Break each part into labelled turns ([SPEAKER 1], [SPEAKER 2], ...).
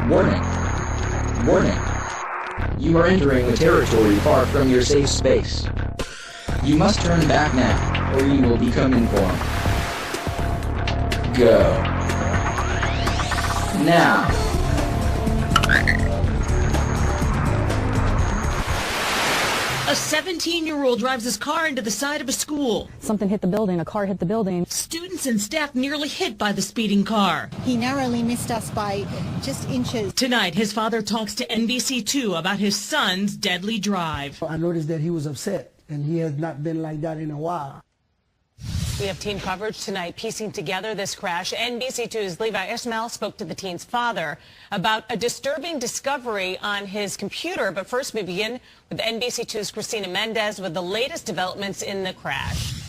[SPEAKER 1] Warning. Warning. You are entering a territory far from your safe space. You must turn back now, or you will become informed. Go. Now.
[SPEAKER 2] A 17-year-old drives his car into the side of a school.
[SPEAKER 3] Something hit the building, a car hit the building.
[SPEAKER 2] Students and staff nearly hit by the speeding car.
[SPEAKER 4] He narrowly missed us by just inches.
[SPEAKER 2] Tonight, his father talks to NBC2 about his son's deadly drive.
[SPEAKER 5] I noticed that he was upset, and he has not been like that in a while.
[SPEAKER 6] We have team coverage tonight piecing together this crash. NBC2's Levi Ismail spoke to the teen's father about a disturbing discovery on his computer. But first, we begin with NBC2's Cristina Mendez with the latest developments in the crash.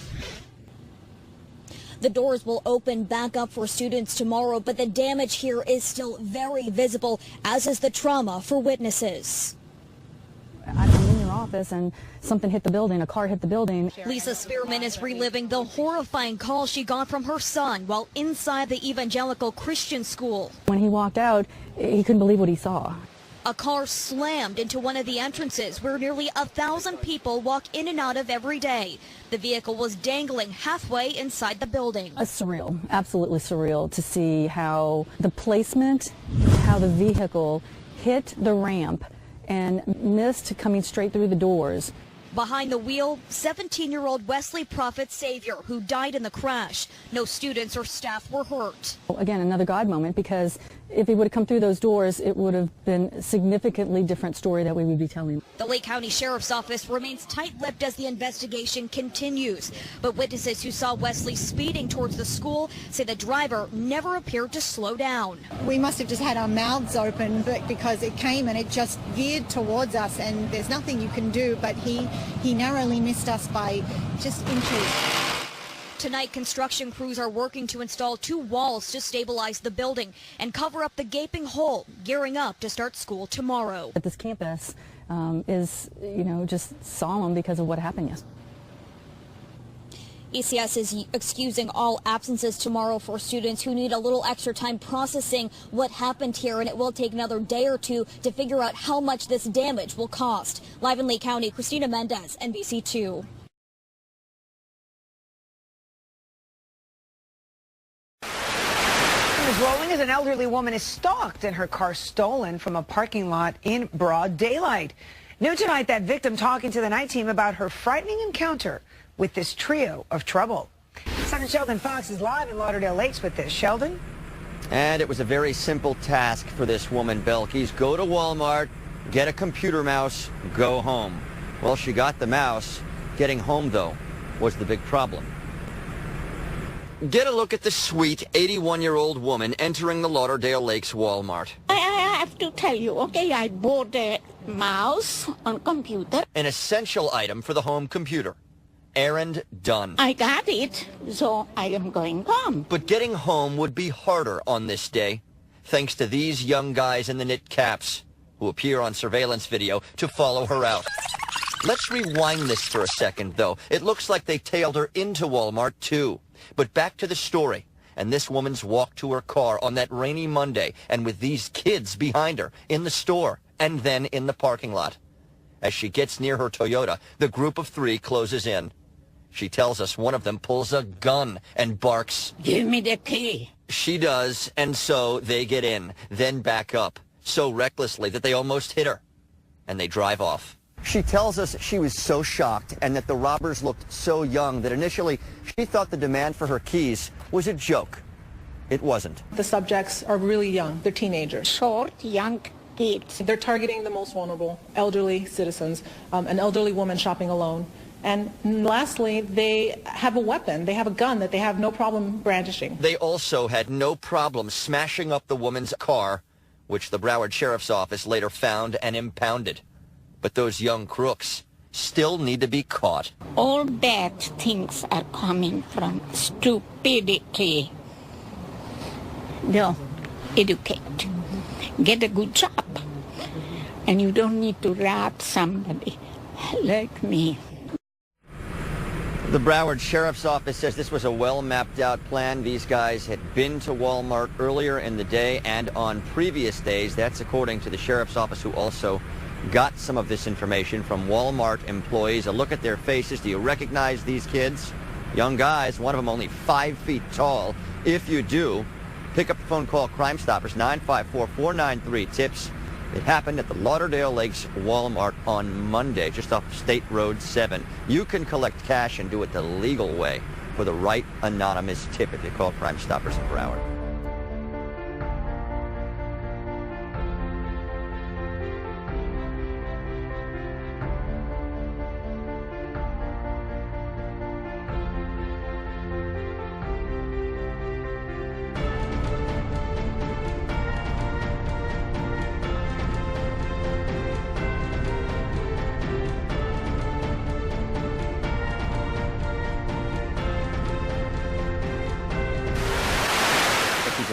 [SPEAKER 7] The doors will open back up for students tomorrow, but the damage here is still very visible, as is the trauma for witnesses.
[SPEAKER 3] I'm in your office and something hit the building, a car hit the building.
[SPEAKER 7] Lisa Spearman is reliving the horrifying call she got from her son while inside the evangelical Christian school.
[SPEAKER 3] When he walked out, he couldn't believe what he saw.
[SPEAKER 7] A car slammed into one of the entrances where nearly 1,000 people walk in and out of every day. The vehicle was dangling halfway inside the building.
[SPEAKER 3] It's surreal, absolutely surreal to see how the placement, how the vehicle hit the ramp and missed coming straight through the doors.
[SPEAKER 7] Behind the wheel, 17-year-old Wesley Prophet Savior, who died in the crash. No students or staff were hurt.
[SPEAKER 3] Again, another God moment, because if he would have come through those doors, it would have been a significantly different story that we would be telling.
[SPEAKER 7] The Lake County Sheriff's Office remains tight-lipped as the investigation continues. But witnesses who saw Wesley speeding towards the school say the driver never appeared to slow down.
[SPEAKER 4] We must have just had our mouths open because it came and it just veered towards us, and there's nothing you can do, but he narrowly missed us by just inches.
[SPEAKER 7] Tonight, construction crews are working to install 2 walls to stabilize the building and cover up the gaping hole, gearing up to start school tomorrow.
[SPEAKER 3] But this campus is, just solemn because of what happened yesterday.
[SPEAKER 7] ECS is excusing all absences tomorrow for students who need a little extra time processing what happened here, and it will take another day or two to figure out how much this damage will cost. Live in Lake County, Cristina Mendez, NBC2.
[SPEAKER 8] Rolling as an elderly woman is stalked and her car stolen from a parking lot in broad daylight. New tonight, that victim talking to the night team about her frightening encounter with this trio of trouble. Sergeant Sheldon Fox is live in Lauderdale Lakes with this. Sheldon?
[SPEAKER 9] And it was a very simple task for this woman, Belkis. Go to Walmart, get a computer mouse, go home. Well, she got the mouse. Getting home, though, was the big problem. Get a look at the sweet 81-year-old woman entering the Lauderdale Lakes Walmart.
[SPEAKER 10] I have to tell you, okay, I bought a mouse on computer.
[SPEAKER 9] An essential item for the home computer. Errand done.
[SPEAKER 10] I got it, so I am going home.
[SPEAKER 9] But getting home would be harder on this day, thanks to these young guys in the knit caps who appear on surveillance video to follow her out. Let's rewind this for a second, though. It looks like they tailed her into Walmart, too. But back to the story, and this woman's walk to her car on that rainy Monday, and with these kids behind her in the store, and then in the parking lot. As she gets near her Toyota, the group of 3 closes in. She tells us one of them pulls a gun and barks,
[SPEAKER 10] "Give me the key."
[SPEAKER 9] She does, and so they get in, then back up, so recklessly that they almost hit her, and they drive off. She tells us she was so shocked and that the robbers looked so young that initially she thought the demand for her keys was a joke. It wasn't.
[SPEAKER 11] The subjects are really young. They're teenagers.
[SPEAKER 10] Short, young kids.
[SPEAKER 11] They're targeting the most vulnerable, elderly citizens, an elderly woman shopping alone. And lastly, they have a weapon. They have a gun that they have no problem brandishing.
[SPEAKER 9] They also had no problem smashing up the woman's car, which the Broward Sheriff's Office later found and impounded. But those young crooks still need to be caught.
[SPEAKER 10] All bad things are coming from stupidity. No, educate. Get a good job. And you don't need to rob somebody like me.
[SPEAKER 9] The Broward Sheriff's Office says this was a well-mapped-out plan. These guys had been to Walmart earlier in the day and on previous days. That's according to the Sheriff's Office, who also got some of this information from Walmart employees. A look at their faces. Do you recognize these kids? Young guys, one of them only 5 feet tall. If you do, pick up the phone, call Crime Stoppers, 954-493-TIPS. It happened at the Lauderdale Lakes Walmart on Monday, just off State Road 7. You can collect cash and do it the legal way for the right anonymous tip if you call Crime Stoppers in Broward.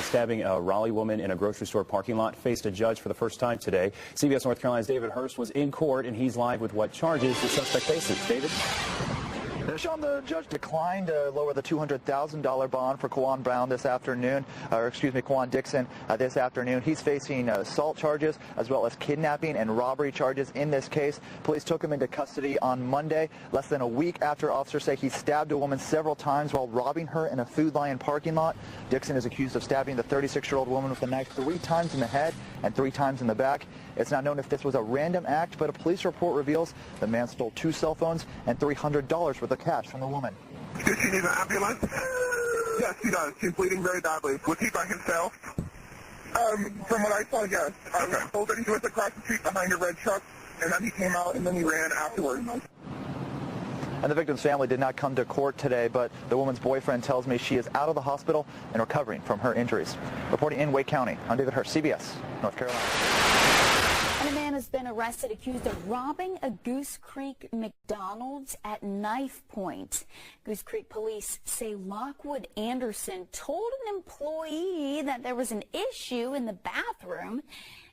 [SPEAKER 12] Stabbing a Raleigh woman in a grocery store parking lot faced a judge for the first time today. CBS North Carolina's David Hurst was in court, and he's live with what charges the suspect faces. David?
[SPEAKER 13] Sean, the judge declined to lower the $200,000 bond for Quan Brown this afternoon, Quan Dixon this afternoon. He's facing assault charges as well as kidnapping and robbery charges in this case. Police took him into custody on Monday, less than a week after officers say he stabbed a woman several times while robbing her in a Food Lion parking lot. Dixon is accused of stabbing the 36-year-old woman with a knife 3 times in the head and 3 times in the back. It's not known if this was a random act, but a police report reveals the man stole 2 cell phones and $300 worth of cash from the woman.
[SPEAKER 14] Does she need an ambulance? Yes, she does. She's bleeding very badly. Was he by himself? From what I saw, yes. I was told that he was across the street behind a red truck, and then he came out and then he ran afterwards.
[SPEAKER 13] And the victim's family did not come to court today, but the woman's boyfriend tells me she is out of the hospital and recovering from her injuries. Reporting in Wake County, I'm David Hurst, CBS, North Carolina.
[SPEAKER 15] And a man has been arrested accused of robbing a Goose Creek McDonald's at knife point. Goose Creek police say Lockwood Anderson told an employee that there was an issue in the bathroom.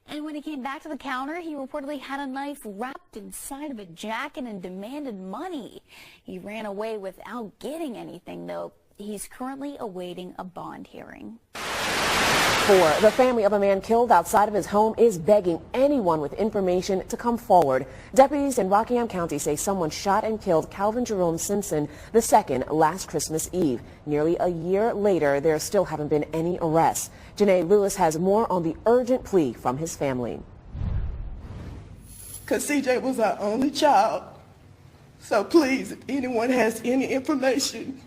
[SPEAKER 15] And when he came back to the counter, he reportedly had a knife wrapped inside of a jacket and demanded money. He ran away without getting anything, though. He's currently awaiting a bond hearing.
[SPEAKER 16] The family of a man killed outside of his home is begging anyone with information to come forward. Deputies in Rockingham County say someone shot and killed Calvin Jerome Simpson II last Christmas Eve. Nearly a year later, there still haven't been any arrests. Janae Lewis has more on the urgent plea from his family.
[SPEAKER 17] Because CJ was our only child. So please, if anyone has any information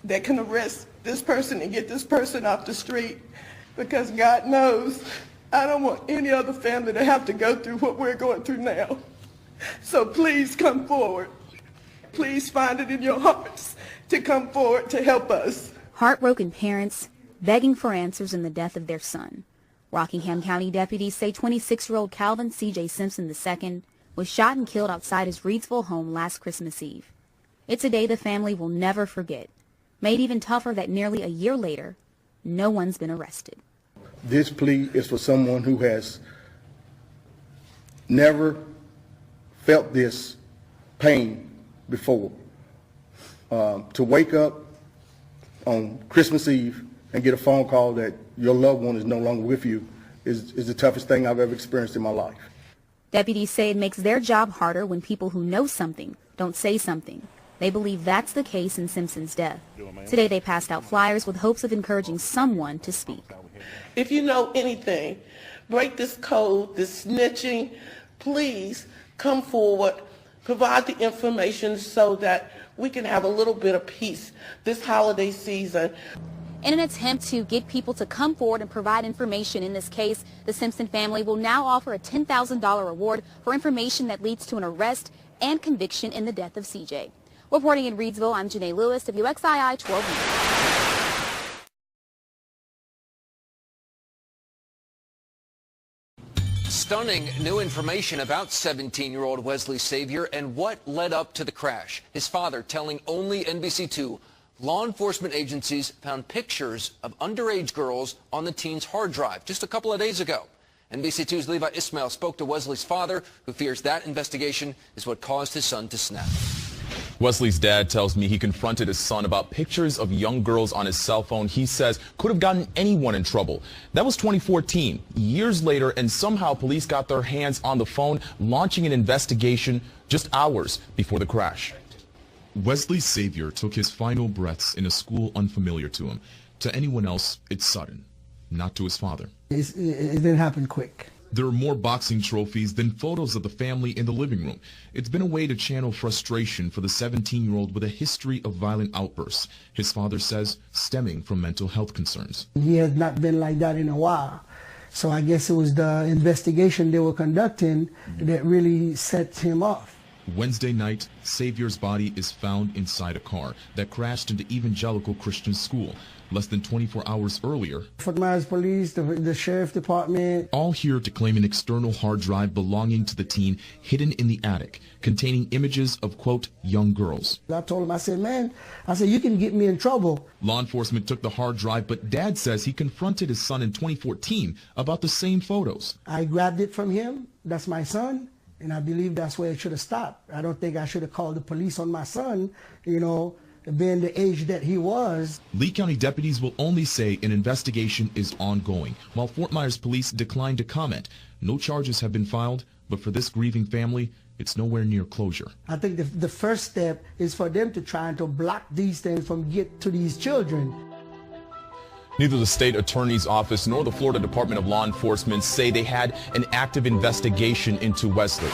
[SPEAKER 17] that can arrest this person and get this person off the street, because God knows I don't want any other family to have to go through what we're going through now. So please come forward. Please find it in your hearts to come forward to help us.
[SPEAKER 18] Heartbroken parents begging for answers in the death of their son. Rockingham County deputies say 26-year-old Calvin C.J. Simpson II was shot and killed outside his Reedsville home last Christmas Eve. It's a day the family will never forget. Made even tougher that nearly a year later, no one's been arrested.
[SPEAKER 5] This plea is for someone who has never felt this pain before. To wake up on Christmas Eve and get a phone call that your loved one is no longer with you is the toughest thing I've ever experienced in my life.
[SPEAKER 18] Deputies say it makes their job harder when people who know something don't say something. They believe that's the case in Simpson's death. Today they passed out flyers with hopes of encouraging someone to speak.
[SPEAKER 17] If you know anything, break this code, this snitching, please come forward, provide the information so that we can have a little bit of peace this holiday season.
[SPEAKER 18] In an attempt to get people to come forward and provide information in this case, the Simpson family will now offer a $10,000 reward for information that leads to an arrest and conviction in the death of CJ. Reporting in Reedsville, I'm Janae Lewis, WXII 12 News.
[SPEAKER 19] Stunning new information about 17-year-old Wesley Savior and what led up to the crash. His father telling only NBC2 law enforcement agencies found pictures of underage girls on the teen's hard drive just a couple of days ago. NBC2's Levi Ismail spoke to Wesley's father, who fears that investigation is what caused his son to snap.
[SPEAKER 20] Wesley's dad tells me he confronted his son about pictures of young girls on his cell phone he says could have gotten anyone in trouble. That was 2014, years later, and somehow police got their hands on the phone, launching an investigation just hours before the crash.
[SPEAKER 21] Wesley's savior took his final breaths in a school unfamiliar to him. To anyone else, it's sudden. Not to his father.
[SPEAKER 22] It didn't happen quick.
[SPEAKER 21] There are more boxing trophies than photos of the family in the living room. It's been a way to channel frustration for the 17-year-old with a history of violent outbursts, his father says, stemming from mental health concerns.
[SPEAKER 22] He has not been like that in a while. So I guess it was the investigation they were conducting that really set him off.
[SPEAKER 21] Wednesday night, Savior's body is found inside a car that crashed into Evangelical Christian School less than 24 hours earlier.
[SPEAKER 22] Fort Myers Police, the Sheriff Department.
[SPEAKER 21] All here to claim an external hard drive belonging to the teen hidden in the attic, containing images of, quote, young girls.
[SPEAKER 22] I told him, I said, you can get me in trouble.
[SPEAKER 21] Law enforcement took the hard drive, but Dad says he confronted his son in 2014 about the same photos.
[SPEAKER 22] I grabbed it from him. That's my son. And I believe that's where it should have stopped. I don't think I should have called the police on my son, being the age that he was.
[SPEAKER 21] Lee County deputies will only say an investigation is ongoing, while Fort Myers police declined to comment. No charges have been filed, but for this grieving family, it's nowhere near closure.
[SPEAKER 22] I think the first step is for them to try to block these things from get to these children.
[SPEAKER 20] Neither the state attorney's office nor the Florida Department of Law Enforcement say they had an active investigation into Wesley.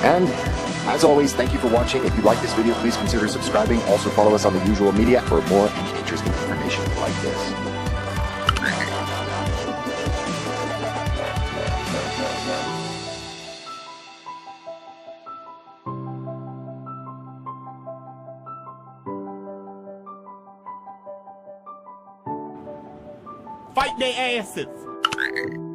[SPEAKER 23] And as always, thank you for watching. If you like this video, please consider subscribing. Also follow us on the usual media for more interesting information like this.
[SPEAKER 24] Fight their asses.